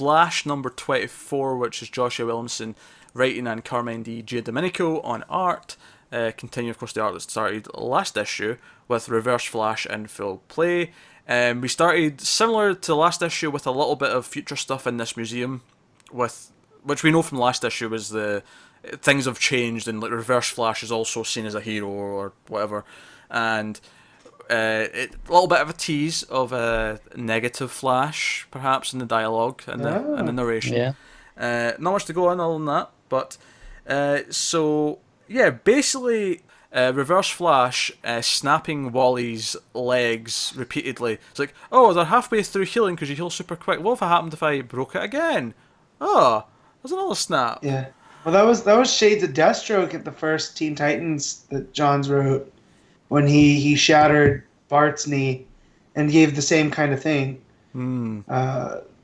Flash number 24, which is Joshua Williamson writing and Carmine Di Giandomenico on art. Continue, of course, the art that started last issue with Reverse Flash in full play. We started similar to last issue with a little bit of future stuff in this museum, which we know from last issue was the things have changed and like Reverse Flash is also seen as a hero or whatever, and a little bit of a tease of a negative Flash perhaps in the dialogue and the narration. Yeah. Not much to go on other than that, but so yeah, basically. Reverse Flash snapping Wally's legs repeatedly. It's like, oh, they're halfway through healing because you heal super quick. What if it happened if I broke it again? Oh, there's another snap. Yeah. Well, that was shades of Deathstroke at the first Teen Titans that Johns wrote when he shattered Bart's knee and gave the same kind of thing.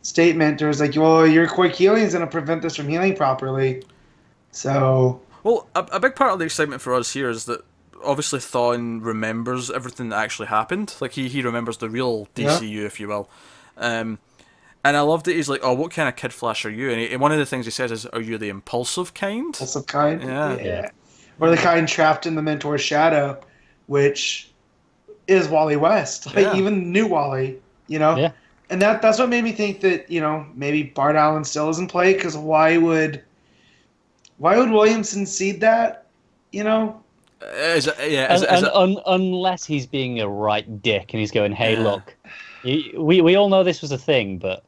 Statement. There was like, well, your quick healing is going to prevent this from healing properly. So... Well, a big part of the excitement for us here is that obviously Thawne remembers everything that actually happened. Like, he remembers the real DCU, if you will. And I love that he's like, oh, what kind of Kid Flash are you? And one of the things he says is, are you the impulsive kind? Impulsive kind? Yeah. Or the kind trapped in the Mentor's shadow, which is Wally West. Like, even new Wally, you know? Yeah. And that's what made me think that, you know, maybe Bart Allen still is in play, because why would Williamson seed that, you know? Unless he's being a right dick and he's going, hey, look, we all know this was a thing, but,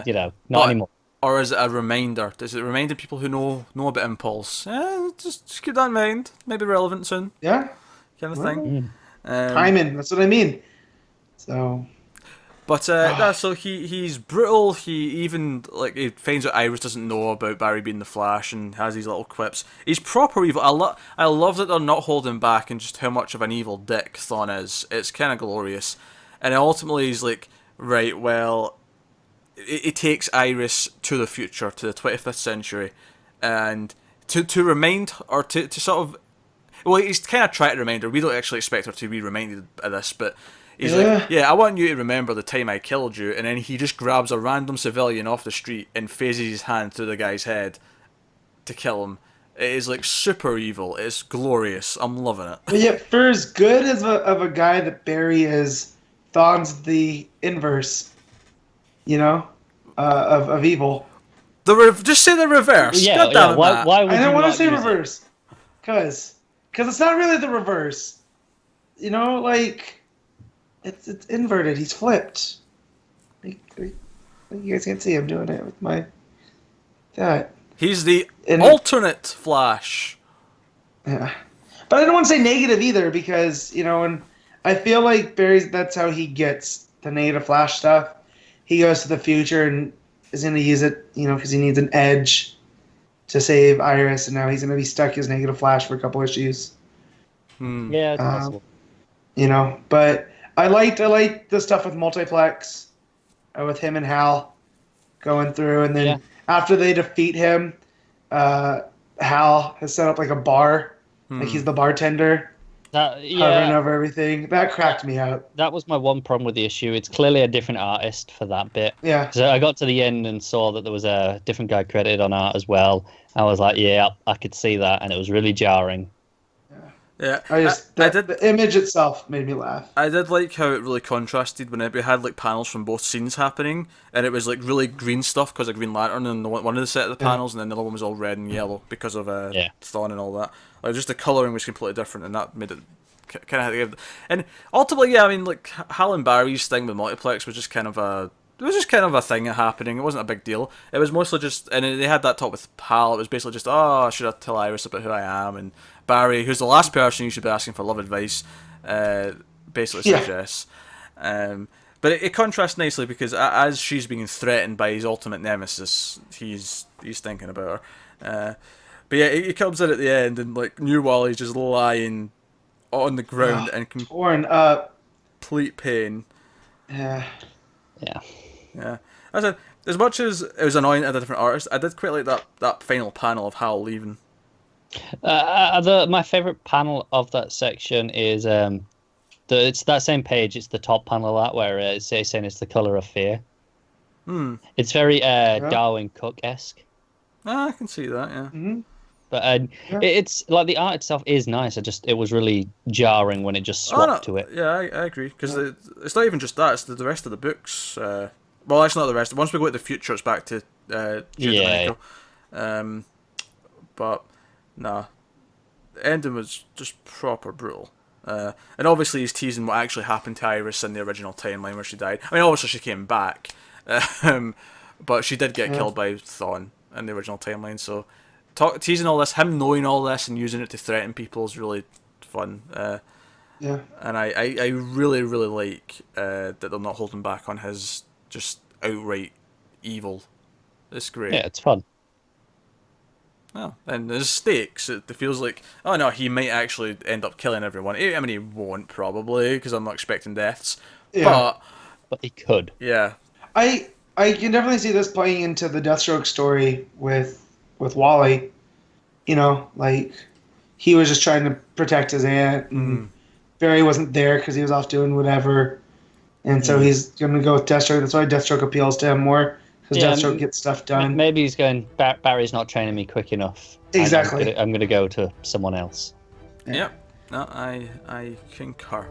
you know, not anymore. Or is it a reminder? Is it reminding people who know about Impulse? Just keep that in mind. Maybe relevant soon. Yeah. Kind of thing. Timing, that's what I mean. So... But so he's brutal. He even he finds out Iris doesn't know about Barry being the Flash and has these little quips. He's proper evil. I love that they're not holding back and just how much of an evil dick Thawne is. It's kind of glorious. And ultimately he's like, right, well, it takes Iris to the future, to the 25th century, and to remind or to sort of, well, he's kind of trying to remind her. We don't actually expect her to be reminded of this, but. He's like, yeah, I want you to remember the time I killed you, and then he just grabs a random civilian off the street and phases his hand through the guy's head to kill him. It is like super evil. It's glorious. I'm loving it. But yet, for as good as of a guy that Barry is, Thawne's the inverse, you know, of evil. Just say the reverse. Yeah, why would I don't want to say use reverse, because it's not really the reverse. You know, like. It's inverted. He's flipped. You guys can't see him doing it with my that. He's the alternate Flash. Yeah, but I don't want to say negative either, because you know, and I feel like that's how he gets the negative Flash stuff. He goes to the future and is going to use it, you know, because he needs an edge to save Iris, and now he's going to be stuck as negative Flash for a couple issues. Yeah, it's possible. You know, but. I liked the stuff with Multiplex, with him and Hal going through, and then after they defeat him, Hal has set up like a bar, like he's the bartender, hovering over everything. That cracked me up. That was my one problem with the issue. It's clearly a different artist for that bit. Yeah. So I got to the end and saw that there was a different guy credited on art as well. I was like, yeah, I could see that, and it was really jarring. Yeah, the image itself made me laugh. I did like how it really contrasted when we had like panels from both scenes happening, and it was like really green stuff because of Green Lantern and one of the set of the panels, and then the other one was all red and yellow because of Thawne and all that. Like just the colouring was completely different, and that made it kind of. And ultimately, yeah, I mean, like Hal and Barry's thing with Multiplex was just kind of a. It was just kind of a thing happening. It wasn't a big deal. It was mostly just, and they had that talk with Hal. It was basically just, should I tell Iris about who I am? And Barry, who's the last person you should be asking for love advice, basically suggests. But it contrasts nicely because as she's being threatened by his ultimate nemesis, he's thinking about her. But yeah, he comes in at the end and like New Wally's just lying on the ground and torn up, complete pain. Yeah. Yeah. As much as it was annoying at a different artist, I did quite like that final panel of Hal leaving. My favourite panel of that section is it's that same page. It's the top panel of that where it's saying it's the colour of fear. It's very Darwin Cook-esque. I can see that. Yeah. Mm-hmm. But it's like the art itself is nice. It was really jarring when it just swapped to it. Yeah, I agree because it's not even just that. It's the rest of the books. Well, it's not the rest. Once we go to the future, it's back to Domenico. But nah, the ending was just proper brutal. And obviously he's teasing what actually happened to Iris in the original timeline where she died. I mean, obviously she came back, but she did get killed by Thawne in the original timeline. So teasing all this, him knowing all this and using it to threaten people is really fun. And I really, really like that they're not holding back on his just outright evil. It's great. Yeah, it's fun. Oh, and there's stakes. It feels like, oh no, he might actually end up killing everyone. I mean, he won't probably, because I'm not expecting deaths. Yeah. But he could. Yeah. I can definitely see this playing into the Deathstroke story with Wally. You know, like, he was just trying to protect his aunt, and Barry wasn't there because he was off doing whatever. And so he's going to go with Deathstroke. That's why Deathstroke appeals to him more. Because Deathstroke gets stuff done. Maybe he's going, Barry's not training me quick enough. Exactly. I'm going to go to someone else. Yep. No, I concur.